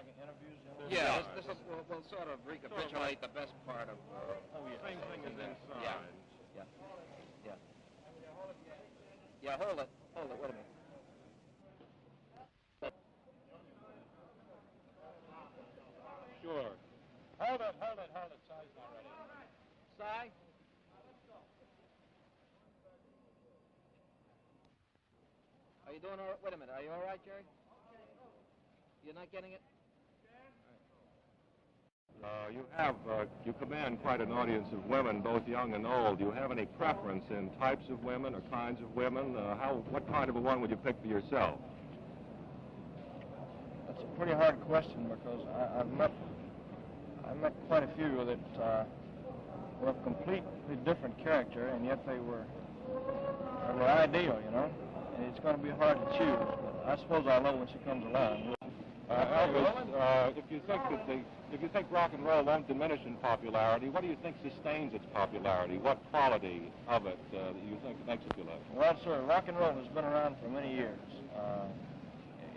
like interviews? Yeah, we'll sort of recapitulate the best part of... Same thing as inside. Yeah. Yeah, hold it, wait a minute. Sure. Hold it, Cy's not ready. Cy? Are you doing all right? Wait a minute, are you all right, Jerry? You're not getting it? You command quite an audience of women, both young and old. Do you have any preference in types of women or kinds of women? What kind of a one would you pick for yourself? That's a pretty hard question because I've met quite a few that were of completely different character, and yet they were ideal, you know. And it's going to be hard to choose. But I suppose I'll know when she comes along. Elvis, if you think rock and roll won't diminish in popularity, what do you think sustains its popularity? What quality of it that you think makes it beloved? Well, sir, rock and roll has been around for many years.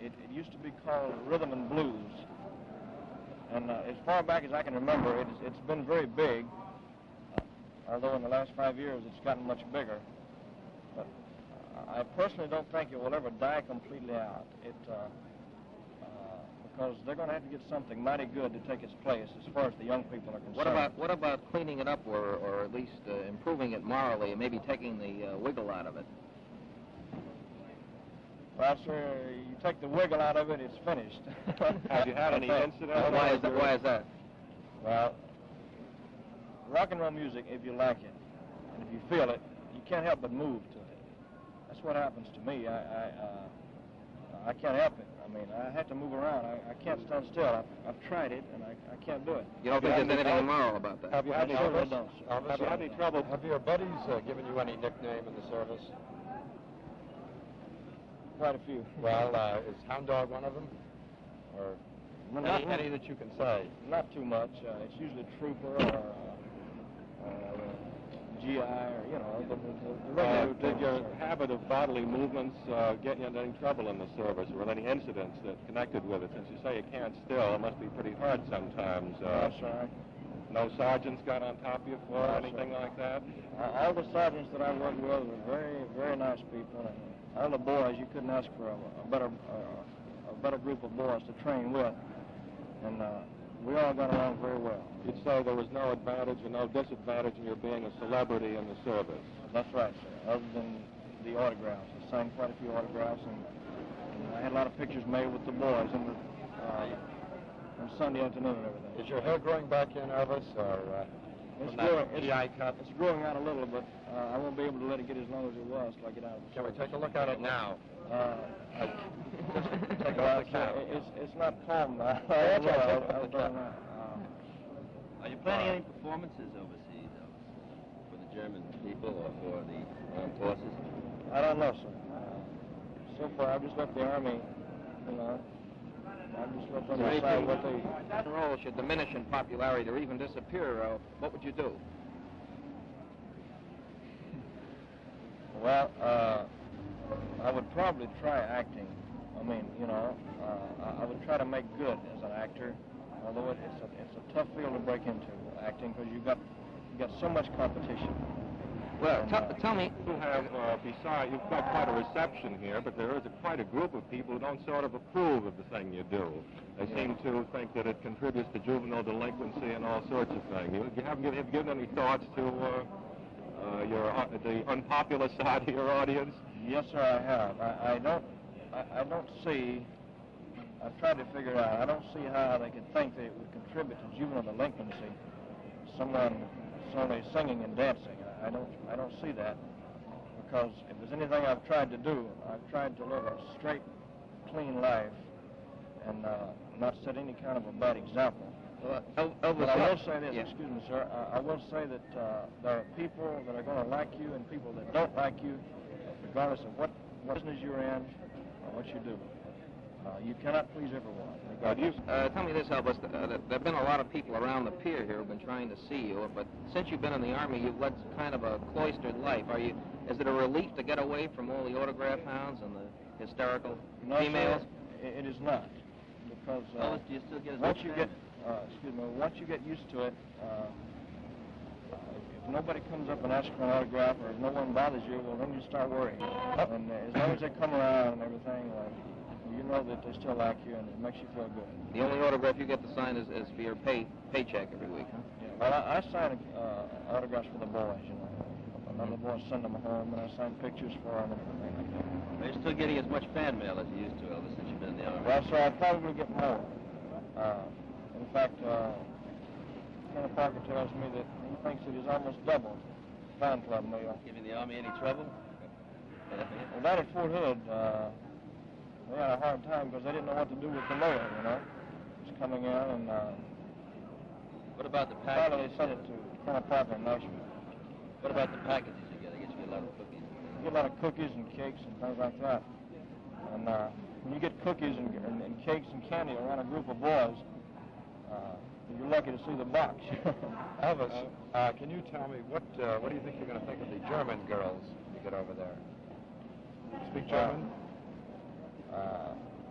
It used to be called rhythm and blues, and as far back as I can remember, it's been very big. Although in the last 5 years it's gotten much bigger. But I personally don't think it will ever die completely out. Because they're going to have to get something mighty good to take its place as far as the young people are concerned. What about cleaning it up or at least improving it morally and maybe taking the wiggle out of it? Well, sir, you take the wiggle out of it, it's finished. Have you had any incidents? Why is that? Well, rock and roll music, if you like it, and if you feel it, you can't help but move to it. That's what happens to me. I can't help it. I mean, I have to move around. I can't stand still. I've tried it, and I can't do it. You don't think there's anything immoral about that? Have you had any trouble? Have your buddies given you any nickname in the service? Quite a few. Well, is Hound Dog one of them? Or any that you can say? Not too much. It's usually Trooper or GI or, you know, the regular. Did your habit of bodily movements get you into any trouble in the service, or any incidents that connected with it? Since you say you can't still, it must be pretty hard sometimes. That's right. No sergeants got on top of you for anything like that? All the sergeants that I worked with were very, very nice people. And all the boys, you couldn't ask for a better group of boys to train with. And we all got along very well. You'd say there was no advantage or no disadvantage in your being a celebrity in the service? That's right, sir, other than the autographs. I signed quite a few autographs, and I had a lot of pictures made with the boys on Sunday afternoon and everything. Is your hair growing back in, Elvis, or it's growing out a little, but I won't be able to let it get as long as it was till I get out of the Can we take a look at it now? Take a look at it. It's not calm now. Are you planning any performances overseas, for the German people or for the armed forces? I don't know, sir. So far, I've just left the Army, you know. I've just left them decide what they... Rock and roll should diminish in popularity or even disappear. What would you do? Well, I would probably try acting. I mean, you know, I would try to make good as an actor, although it's a tough field to break into, acting, because you got so much competition. Well, tell me. You have, besides, you've got quite a reception here, but there is quite a group of people who don't sort of approve of the thing you do. They seem to think that it contributes to juvenile delinquency and all sorts of things. Have you given any thoughts to the unpopular side of your audience? Yes, sir, I have. I don't see. I've tried to figure it out. I don't see how they could think that it would contribute to juvenile delinquency. Someone only singing and dancing. I don't see that, because if there's anything I've tried to do, I've tried to live a straight, clean life and not set any kind of a bad example. Elvis, but I will say this, excuse me, sir, I will say that there are people that are going to like you and people that don't like you, regardless of what business you're in or what you do. You cannot please everyone. Tell me this, Elvis. There have been a lot of people around the pier here who've been trying to see you, but since you've been in the Army, you've led kind of a cloistered life. Is it a relief to get away from all the autograph hounds and the hysterical females? Sir, it is not. because Elvis, do you still get as once much you fan? once you get used to it, if nobody comes up and asks for an autograph, or if no one bothers you, well, then you start worrying. And as long as they come around and everything, you know that they still like you, and it makes you feel good. The only autograph you get to sign is for your paycheck every week, huh? Yeah, well, I sign autographs for the boys, you know. Another boys send them home, and I sign pictures for them and everything like that. Are you still getting as much fan mail as you used to, Elvis, since you've been in the Army? Well, sir, I probably get more. In fact, Colonel Parker tells me that he thinks it is almost double fan club mail. Giving the Army any trouble? Well, down at Fort Hood, they had a hard time because they didn't know what to do with the mail, you know. It's coming in, and What about the finally packages? they sent it to Colonel Parker in Nashville. What about the packages you get? I guess you get a lot of cookies. You get a lot of cookies and cakes and things like that. And when you get cookies and cakes and candy around a group of boys, you're lucky to see the box. Elvis, can you tell me what do you think you're going to think of the German girls when you get over there? Speak German?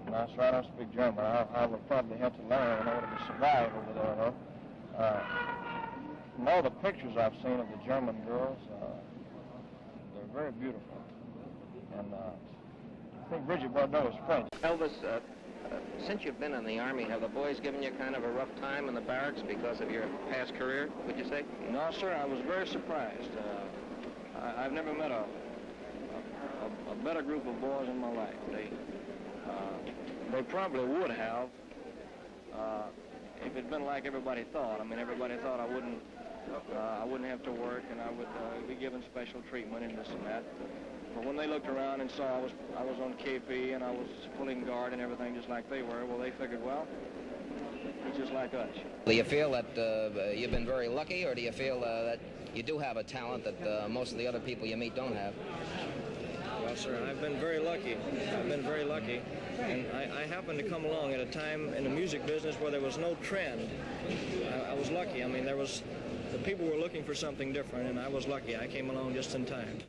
No, sir, I don't speak German. I would probably have to learn in order to survive over there, though. From all the pictures I've seen of the German girls, they're very beautiful. And I think Bridget Bardot is French. Elvis, since you've been in the Army, have the boys given you kind of a rough time in the barracks because of your past career, would you say? No, sir, I was very surprised. I've never met a better group of boys in my life. They probably would have if it'd been like everybody thought. I mean, everybody thought I wouldn't have to work, and I would be given special treatment and this and that. But when they looked around and saw I was on KP and I was pulling guard and everything just like they were, well, they figured, well, he's just like us. Do you feel that you've been very lucky, or do you feel that you do have a talent that most of the other people you meet don't have? Well, sir, I've been very lucky. And I happened to come along at a time in the music business where there was no trend. I was lucky. I mean, the people were looking for something different, and I was lucky. I came along just in time.